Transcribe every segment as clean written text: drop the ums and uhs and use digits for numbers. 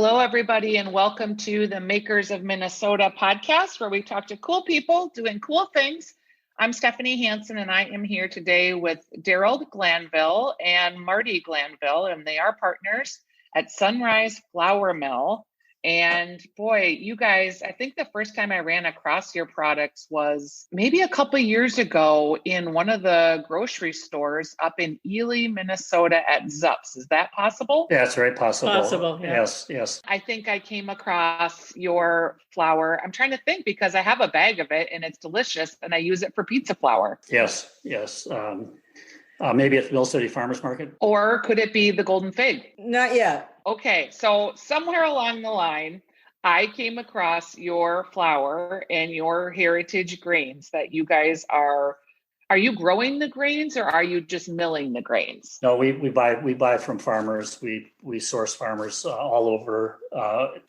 Hello, everybody, and welcome to the Makers of Minnesota podcast, where we talk to cool people doing cool things. I'm Stephanie Hansen, and I am here today with Darrold Glanville and Marty Glanville, and they are partners at Sunrise Flour Mill. And boy, you guys, I think the first time I ran across your products was maybe a couple of years ago in one of the grocery stores up in Ely, Minnesota at Zups. Is that possible? Yeah, it's very possible. Possible, yeah. Yes. I think I came across your flour. I'm trying to think because I have a bag of it and it's delicious and I use it for pizza flour. Yes. Maybe at the Mill City Farmers Market. Or could it be the Golden Fig? Not yet. Okay, so somewhere along the line, I came across your flour and your heritage grains that you guys are you growing the grains or are you just milling the grains? No, we buy from farmers. We source farmers all over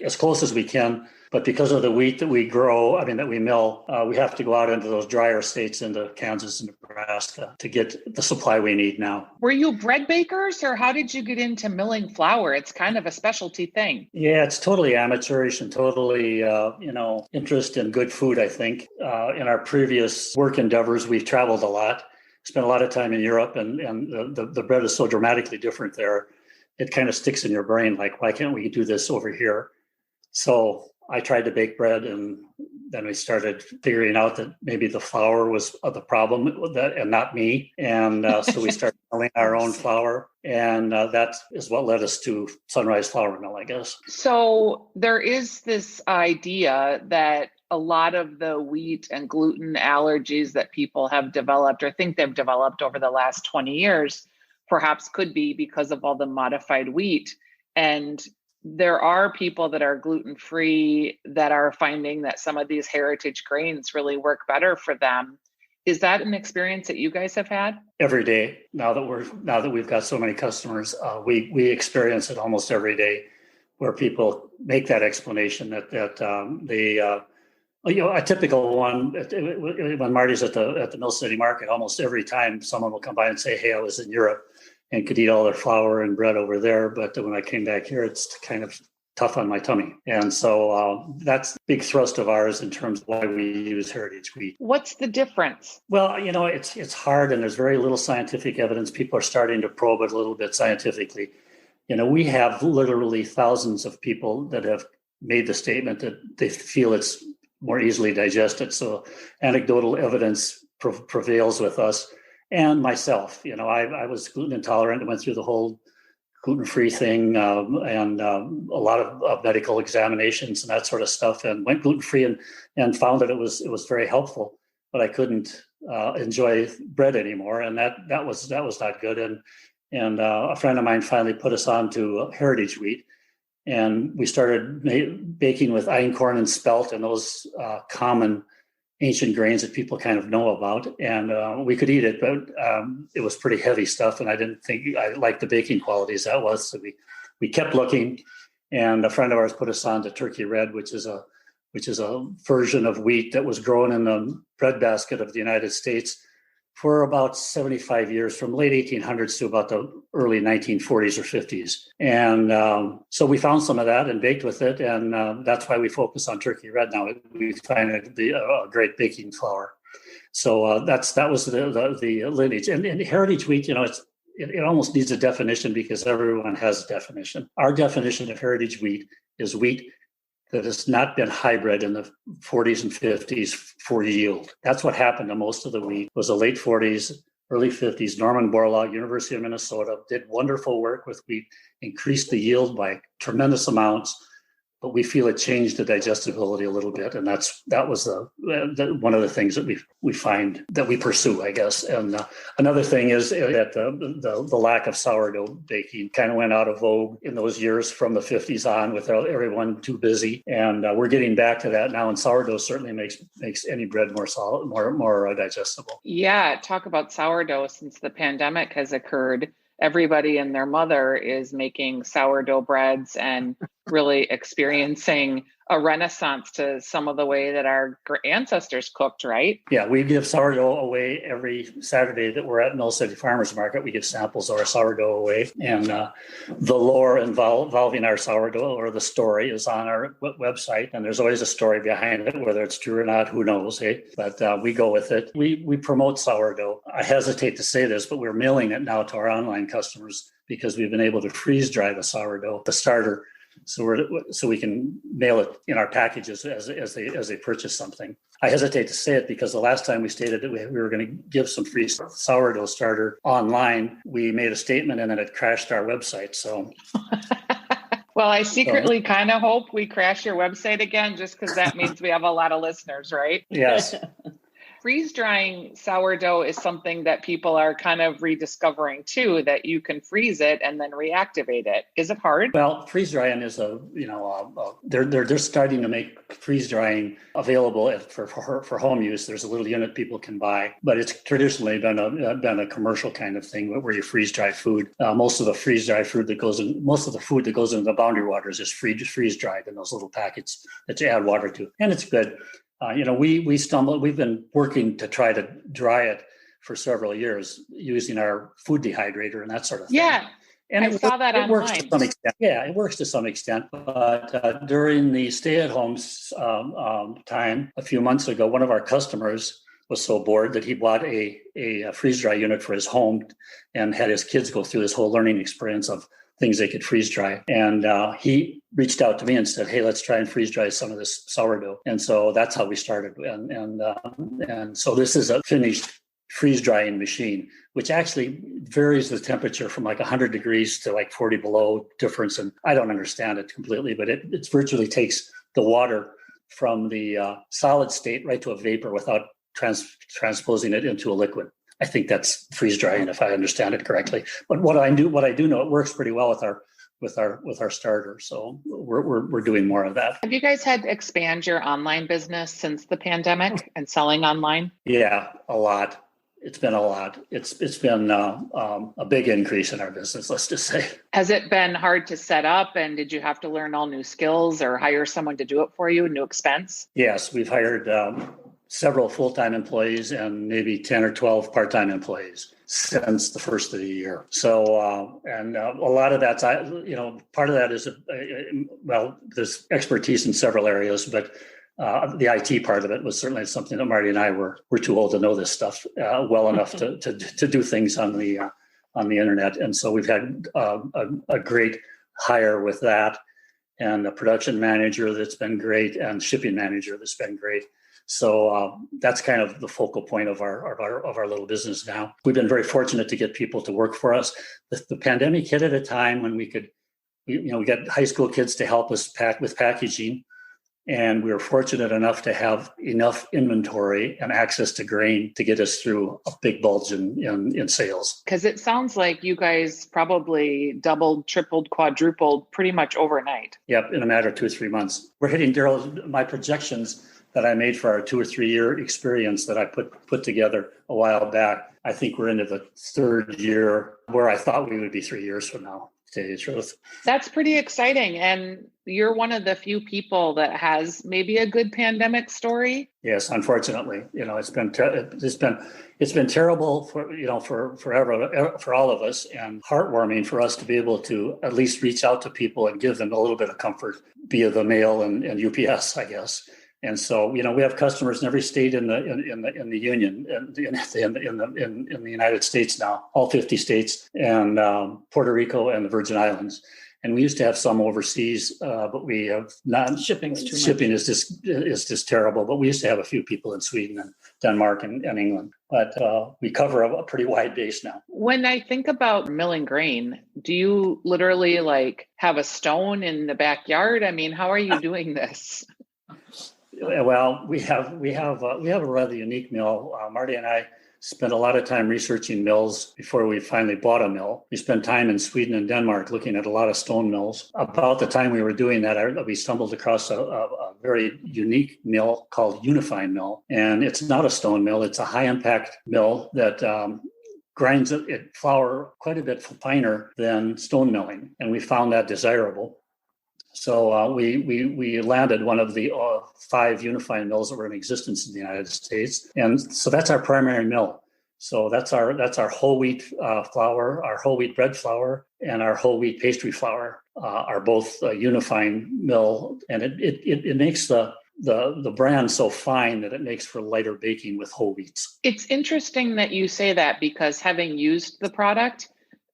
as close as we can. But because of the wheat that we grow, that we mill, we have to go out into those drier states, into Kansas and Nebraska, to get the supply we need now. Were you bread bakers or how did you get into milling flour? It's kind of a specialty thing. Yeah, it's totally amateurish and totally, interest in good food, I think. In our previous work endeavors, we've traveled a lot, spent a lot of time in Europe, and the bread is so dramatically different there. It kind of sticks in your brain, like, why can't we do this over here? So I tried to bake bread, and then we started figuring out that maybe the flour was the problem and not me. And so we started milling our own flour. And that is what led us to Sunrise Flour Mill, I guess. So there is this idea that a lot of the wheat and gluten allergies that people have developed or think they've developed over the last 20 years, perhaps could be because of all the modified wheat. And there are people that are gluten-free that are finding that some of these heritage grains really work better for them. Is that an experience that you guys have had? Every day. Now that we've got so many customers, we experience it almost every day, where people make that explanation that a typical one when Marty's at the Mill City Market, almost every time someone will come by and say, "Hey, I was in Europe and could eat all their flour and bread over there, but when I came back here, it's kind of tough on my tummy." And so that's a big thrust of ours in terms of why we use heritage wheat. What's the difference? Well, it's hard, and there's very little scientific evidence. People are starting to probe it a little bit scientifically. We have literally thousands of people that have made the statement that they feel it's more easily digested. So anecdotal evidence prevails with us. And myself, I was gluten intolerant and went through the whole gluten-free thing and a lot of medical examinations and that sort of stuff, and went gluten-free and found that it was very helpful, but I couldn't enjoy bread anymore, and that was not good. And a friend of mine finally put us on to heritage wheat, and we started baking with einkorn and spelt and those common ancient grains that people kind of know about, and we could eat it, but it was pretty heavy stuff, and I didn't think I liked the baking qualities that was. So we kept looking, and a friend of ours put us on to Turkey Red, which is a version of wheat that was grown in the breadbasket of the United States for about 75 years, from late 1800s to about the early 1940s or 50s. And so we found some of that and baked with it. And that's why we focus on Turkey Red now. We find it to be a great baking flour. So that was the lineage. And heritage wheat, it almost needs a definition because everyone has a definition. Our definition of heritage wheat is wheat that has not been hybrid in the 40s and 50s for yield. That's what happened to most of the wheat. It was the late 40s, early 50s. Norman Borlaug, University of Minnesota, did wonderful work with wheat, increased the yield by tremendous amounts, but we feel it changed the digestibility a little bit, and that was one of the things that we find that we pursue, I guess. And another thing is that the lack of sourdough baking kind of went out of vogue in those years from the 50s on, with everyone too busy, and we're getting back to that now. And sourdough certainly makes any bread more solid, more digestible. Yeah, talk about sourdough. Since the pandemic has occurred, everybody and their mother is making sourdough breads and really experiencing a renaissance to some of the way that our ancestors cooked, right? Yeah, we give sourdough away every Saturday that we're at Mill City Farmers Market. We give samples of our sourdough away. And the lore involving our sourdough, or the story, is on our website. And there's always a story behind it, whether it's true or not, who knows, hey? But we go with it. We promote sourdough. I hesitate to say this, but we're mailing it now to our online customers because we've been able to freeze dry the sourdough, the starter, so we can mail it in our packages as they purchase something. I hesitate to say it because the last time we stated that we were going to give some free sourdough starter online, we made a statement and then it crashed our website. So, well, I secretly kind of hope we crash your website again, just because that means we have a lot of listeners, right? Yes. Freeze drying sourdough is something that people are kind of rediscovering too, that you can freeze it and then reactivate it. Is it hard? Well, freeze drying is they're starting to make freeze drying available for home use. There's a little unit people can buy, but it's traditionally been a commercial kind of thing where you freeze dry food. Most of the freeze dry food that goes in, most of the food that goes into the boundary waters is freeze dried in those little packets that you add water to, and it's good. We've been working to try to dry it for several years using our food dehydrator and that sort of thing. Yeah. And I saw that online. Works to some extent. Yeah, it works to some extent. But during the stay-at-home time a few months ago, one of our customers was so bored that he bought a freeze-dry unit for his home and had his kids go through this whole learning experience of things they could freeze dry. And he reached out to me and said, hey, let's try and freeze dry some of this sourdough. And so that's how we started. And so this is a finished freeze drying machine, which actually varies the temperature from like 100 degrees to like 40 below difference. And I don't understand it completely, but it virtually takes the water from the solid state right to a vapor without transposing it into a liquid. I think that's freeze drying, if I understand it correctly. But what I do know, it works pretty well with our starter. So we're doing more of that. Have you guys had to expand your online business since the pandemic and selling online? Yeah, a lot. It's been a lot. It's been a big increase in our business, let's just say. Has it been hard to set up, and did you have to learn all new skills or hire someone to do it for you, new expense? Yes, we've hired several full-time employees and maybe 10 or 12 part-time employees since the first of the year. So, a lot of that's, part of that is, there's expertise in several areas, but the IT part of it was certainly something that Marty and I were too old to know this stuff well enough to do things on the internet. And so we've had a great hire with that, and a production manager that's been great, and shipping manager that's been great. So that's kind of the focal point of our little business now. We've been very fortunate to get people to work for us. The pandemic hit at a time when we got high school kids to help us with packaging, and we were fortunate enough to have enough inventory and access to grain to get us through a big bulge in sales. Because it sounds like you guys probably doubled, tripled, quadrupled pretty much overnight. Yep, in a matter of 2 or 3 months. We're hitting, Darrold, my projections that I made for our 2 or 3 year experience that I put together a while back. I think we're into the third year where I thought we would be 3 years from now, to tell you the truth. That's pretty exciting. And you're one of the few people that has maybe a good pandemic story. Yes, unfortunately, it's been terrible for all of us, and heartwarming for us to be able to at least reach out to people and give them a little bit of comfort via the mail and UPS, I guess. And so, we have customers in every state in the union, in the United States now, all 50 states, and Puerto Rico and the Virgin Islands. And we used to have some overseas, but we have not. Shipping is just terrible. But we used to have a few people in Sweden and Denmark and England. But we cover a pretty wide base now. When I think about milling grain, do you literally have a stone in the backyard? I mean, how are you doing this? Well, we have a rather unique mill. Marty and I spent a lot of time researching mills before we finally bought a mill. We spent time in Sweden and Denmark looking at a lot of stone mills. About the time we were doing that, we stumbled across a very unique mill called Unifine Mill. And it's not a stone mill. It's a high-impact mill that grinds flour quite a bit finer than stone milling. And we found that desirable. So we landed one of the 5 unifying mills that were in existence in the United States, and so that's our primary mill. So that's our whole wheat flour, our whole wheat bread flour, and our whole wheat pastry flour are both a unifying mill, and it makes the brand so fine that it makes for lighter baking with whole wheats. It's interesting that you say that, because having used the product,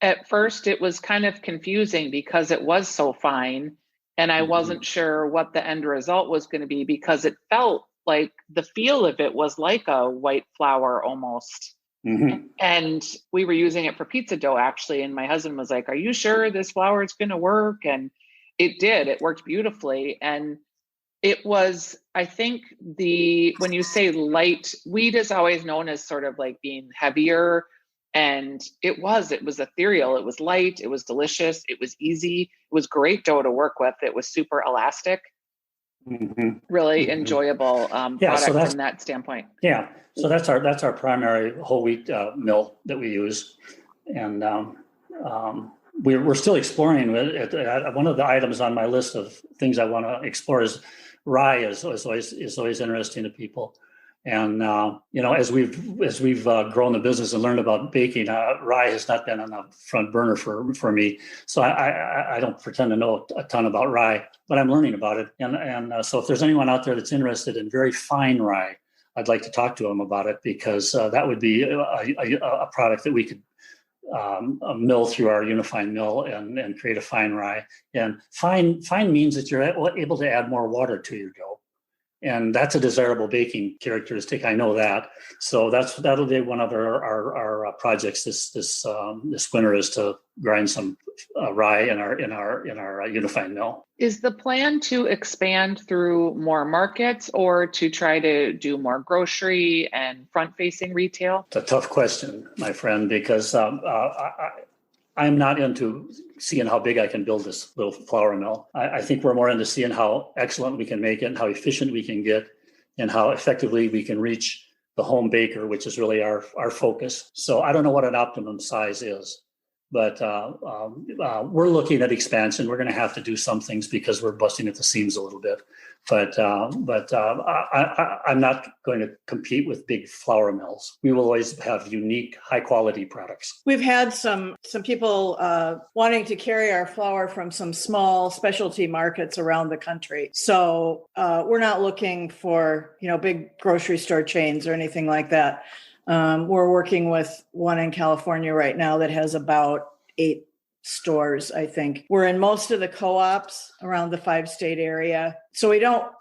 at first it was kind of confusing because it was so fine, and I wasn't sure what the end result was going to be, because it felt like the feel of it was like a white flour almost. And we were using it for pizza dough, actually. And my husband was like, "Are you sure this flour is going to work?" And it did. It worked beautifully. And it was, I think, when you say light, wheat is always known as sort of like being heavier. And it was ethereal. It was light. It was delicious. It was easy. It was great dough to work with. It was super elastic. Really enjoyable product from that standpoint. Yeah. So that's our primary whole wheat mill that we use, and we're still exploring it. One of the items on my list of things I want to explore is rye. is always interesting to people, and as we've grown the business and learned about baking, rye has not been on the front burner for me. So I don't pretend to know a ton about rye, but I'm learning about it, and so if there's anyone out there that's interested in very fine rye, I'd like to talk to them about it, because that would be a product that we could mill through our unifying mill and create a fine rye. And fine means that you're able to add more water to your dough, and that's a desirable baking characteristic. I know that. So that'll be one of our projects this winter, is to grind some rye in our unifying mill. Is the plan to expand through more markets, or to try to do more grocery and front-facing retail? It's a tough question, my friend, because I'm not into seeing how big I can build this little flour mill. I think we're more into seeing how excellent we can make it, and how efficient we can get, and how effectively we can reach the home baker, which is really our focus. So I don't know what an optimum size is. But we're looking at expansion. We're going to have to do some things because we're busting at the seams a little bit. But I'm not going to compete with big flour mills. We will always have unique, high quality products. We've had some people wanting to carry our flour from some small specialty markets around the country. So we're not looking for big grocery store chains or anything like that. We're working with one in California right now that has about 8 stores, I think. We're in most of the co-ops around the 5-state area. So we don't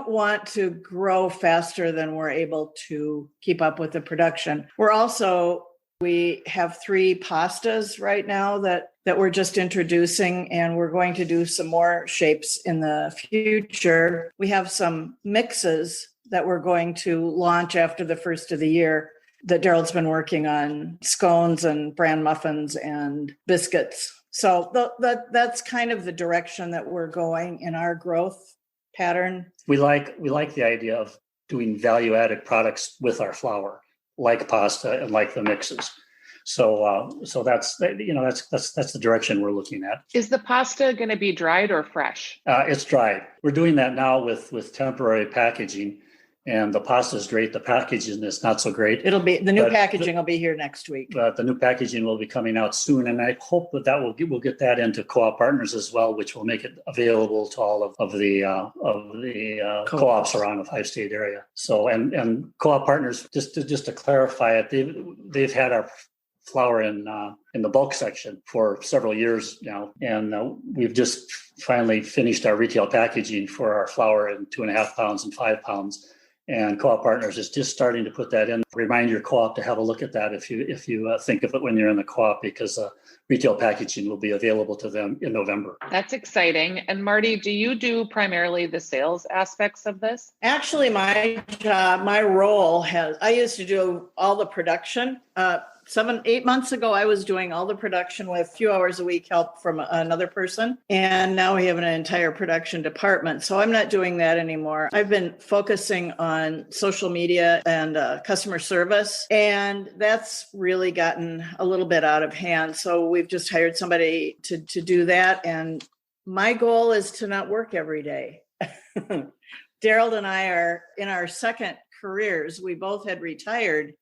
want to grow faster than we're able to keep up with the production. We have 3 pastas right now that we're just introducing, and we're going to do some more shapes in the future. We have some mixes that we're going to launch after the first of the year that Darrold's been working on, scones and bran muffins and biscuits. So that's kind of the direction that we're going in our growth pattern. We like the idea of doing value-added products with our flour, like pasta and like the mixes. So that's the direction we're looking at. Is the pasta going to be dried or fresh? It's dried. We're doing that now with temporary packaging. And the pasta is great. The packaging is not so great. The new packaging will be here next week. But the new packaging will be coming out soon, and I hope that we'll get that into co-op partners as well, which will make it available to all of the co-ops around the 5-state area. So and co-op partners, just to clarify it, they've had our flour in the bulk section for several years now, and we've just finally finished our retail packaging for our flour in 2.5 pounds and 5 pounds. And co-op partners is just starting to put that in. Remind your co-op to have a look at that if you think of it when you're in the co-op, because retail packaging will be available to them in November. That's exciting. And Marty, do you do primarily the sales aspects of this? Actually, my role I used to do all the production. 7-8 months ago, I was doing all the production with a few hours a week help from another person. And now we have an entire production department. So I'm not doing that anymore. I've been focusing on social media and customer service. And that's really gotten a little bit out of hand. So we've just hired somebody to do that. And My goal is to not work every day. Darrold and I are in our second careers. We both had retired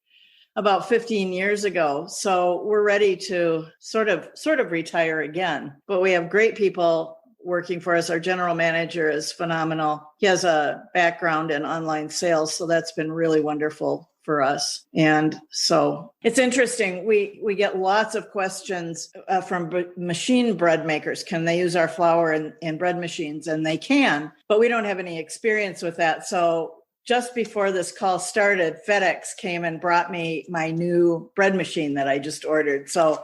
about 15 years ago. So we're ready to sort of retire again. But we have great people working for us. Our general manager is phenomenal. He has a background in online sales, so that's been really wonderful for us. And so it's interesting. We get lots of questions from machine bread makers. Can they use our flour in bread machines? And they can, but we don't have any experience with that. So just before this call started, FedEx came and brought me my new bread machine that I just ordered. So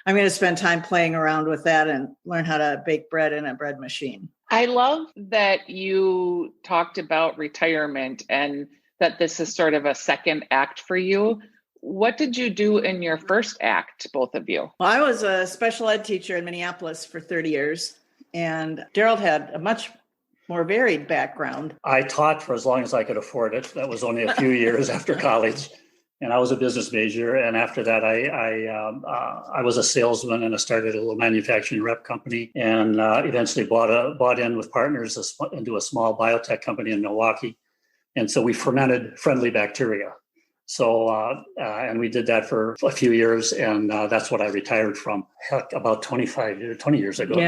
I'm going to spend time playing around with that and learn how to bake bread in a bread machine. I love that you talked about retirement and that this is sort of a second act for you. What did you do in your first act, both of you? Well, I was a special ed teacher in Minneapolis for 30 years, and Darrold had a much more varied background. I taught for as long as I could afford it. That was only a few years after college. And I was a business major. And after that, I was a salesman, and I started a little manufacturing rep company, and eventually bought in with partners into a small biotech company in Milwaukee. And so we fermented friendly bacteria. So, and we did that for a few years, and that's what I retired from. Heck, about 20 years ago,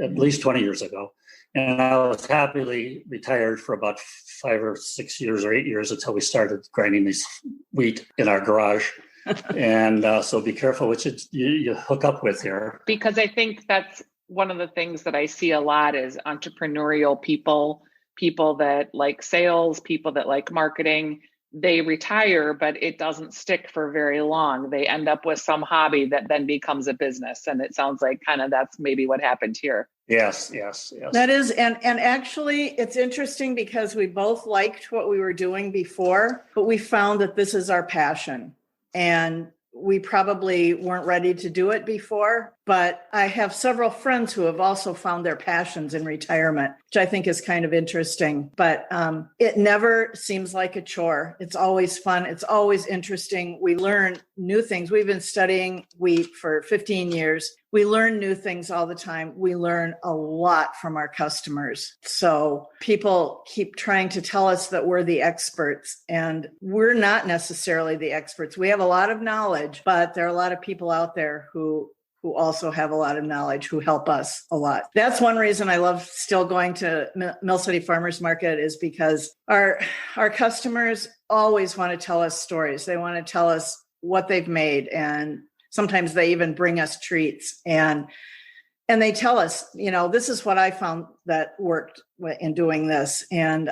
at least 20 years ago. And I was happily retired for about 5 or 6 years or 8 years until we started grinding this wheat in our garage. And so be careful what you hook up with here. Because I think that's one of the things that I see a lot is entrepreneurial people that like sales, people that like marketing. They retire, but it doesn't stick for very long. They end up with some hobby that then becomes a business. And it sounds like kind of that's maybe what happened here. Yes. That is, and actually it's interesting because we both liked what we were doing before, but we found that this is our passion. And we probably weren't ready to do it before, but I have several friends who have also found their passions in retirement, which I think is kind of interesting. But it never seems like a chore. It's always fun. It's always interesting. We learn new things. We've been studying wheat for 15 years. We learn new things all the time. We learn a lot from our customers. So people keep trying to tell us that we're the experts, and we're not necessarily the experts. We have a lot of knowledge, but there are a lot of people out there who also have a lot of knowledge, who help us a lot. That's one reason I love still going to Mill City Farmers Market, is because our customers always want to tell us stories. They want to tell us what they've made, and sometimes they even bring us treats, and they tell us, this is what I found that worked in doing this. And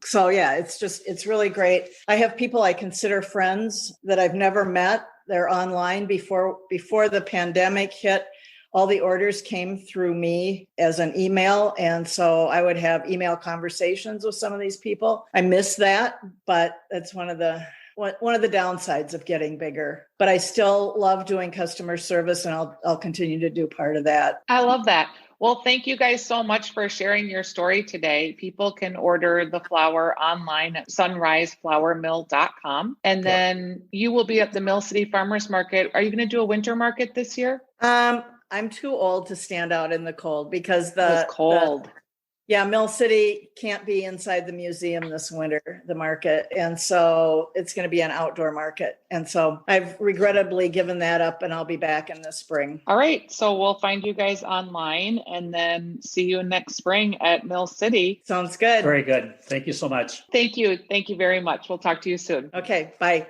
so, yeah, it's really great. I have people I consider friends that I've never met. They're online. Before the pandemic hit, all the orders came through me as an email. And so I would have email conversations with some of these people. I miss that, but that's one of the downsides of getting bigger. But I still love doing customer service, and I'll continue to do part of that. I love that. Well, thank you guys so much for sharing your story today. People can order the flour online at sunriseflourmill.com. And then you will be at the Mill City Farmers Market. Are you going to do a winter market this year? I'm too old to stand out in the cold because it's cold. Mill City can't be inside the museum this winter, the market. And so it's going to be an outdoor market. And so I've regrettably given that up, and I'll be back in the spring. All right. So we'll find you guys online and then see you next spring at Mill City. Sounds good. Very good. Thank you so much. Thank you. Thank you very much. We'll talk to you soon. Okay. Bye.